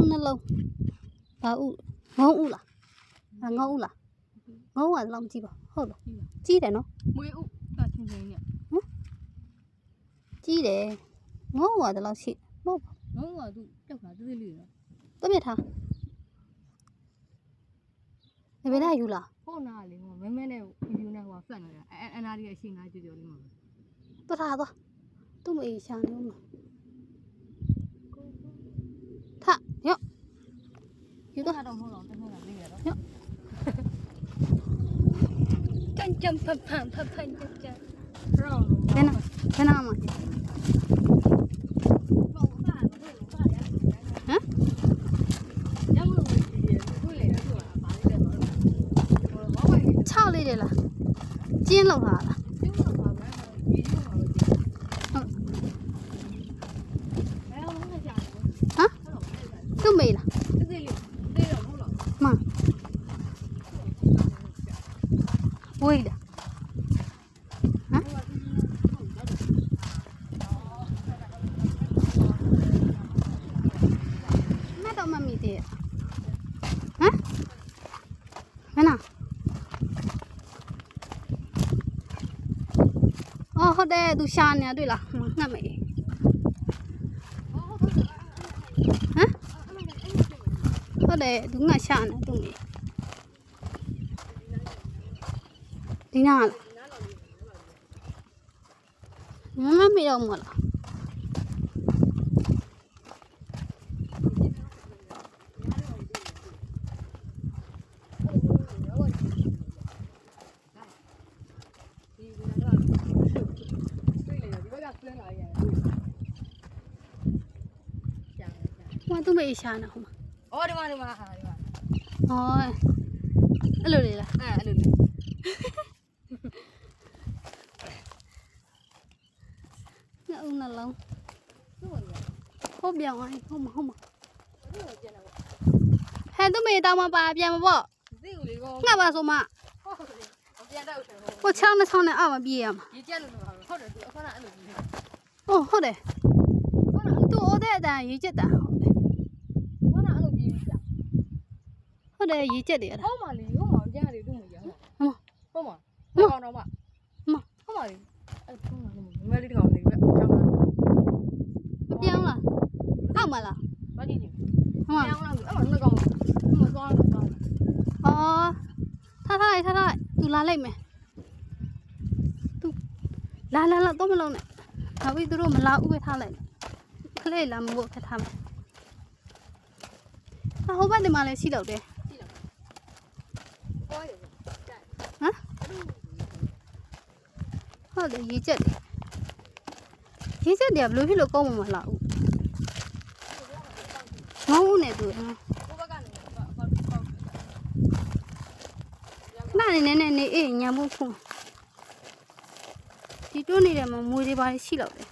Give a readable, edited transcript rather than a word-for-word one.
နှလုံးဘာဥငုံဥလားငုံဥလားငုံကတော့မကြည့်ပါဟုတ်လားကြီးတယ်နော်မွေးဥချင်းချင်းနဲ့ကြီးတယ်ငုံကတော့ရှိမဟုတ်ပါငုံကသူပြောက်တာသေးသေးလေးနော်တပြက်ထားဒီဘက်လာယူလားဟုတ်နာလေမဲမဲနဲ့ဗီဒီယိုနဲ့ဟိုဖက်နေတာအနာဒီအရှိငါကြော်လေးမှာတွထားသွားသူ့မအေးရှာနေမှာထညော့ယူတော့တော့မဟုတ်တော့တမန်ကလေးရတော့ညော့ကြံဖန်ကြံရောဘယ်နာမှာ6လေးတယ်လားကျင်းလောက်လာလားသူ့မေးလားမဝေးလားမတော့မမီတဲ့မနာဟုတ်တယ်သူရှာနေတွေ့လားငတ်မေဟုတ်တယ်သူငတ်ရှာနေသူမေဒီနာမမေတော့မလားသူမေရှာနေဟိုမှာအော်ဒီမှာအော်အဲ့လိုလေလားအဲ့လိုနှလုံးဟုတ်ပြောင်းသွားဟုတ်မှာဟဲ့သူမေတောင်းမပါပြန်မပေါ့သိဦးလေးကောငှက်ပါဆိုမှပြန်တော့ချင်ကိုချောင်းနဲ့ချောင်းနဲ့အောက်မပြေးရမှာရေးကြလို့ဟုတ်တယ်သူအခုနအဲ့လိုကြီးဟုတ်တယ်သူ့အိုးတဲ့အတန်ရေးချက်တာဟုတ်တယ်ခုနအဲ့လိုပြေးပြီဟုတ်တယ်ရေးချက်တယ်ဟုတ်ပါလေဟုတ်ပါကြားတယ်သူ့မရဟုတ်ပါဟုတ်ပါတော့မဟုတ်ပါလေအဲ့ထုံးလာလို့မလေးတကောင်လေးပဲကြောင်းလာပြောင်းလားအောက်မလားဘာကြည့်ကြည့်ဟုတ်ပြောင်းလာအဲ့မှာကောင်မသွားတော့ထားသူလာလိုက်မယ်သူလာတော့မလုံးနဲ့နောက်ပြီးသူတို့မလာဥပဲထားလိုက်ခလေးလာမဖို့ဖက်ထားမယ်ဟိုဘက်ဒီမှာလည်းရှိတော့တယ်ဟုတ်တယ်ရေးချက်တယ်ဘယ်လိုဖြစ်လို့ကောင်းမှမလာဘူးငုံဦးနဲ့သူနားနေအေးညာဖို့ဖုန်းဒီတွန်းနေတယ်မှာမွေးတွေပါရှိတော့တယ်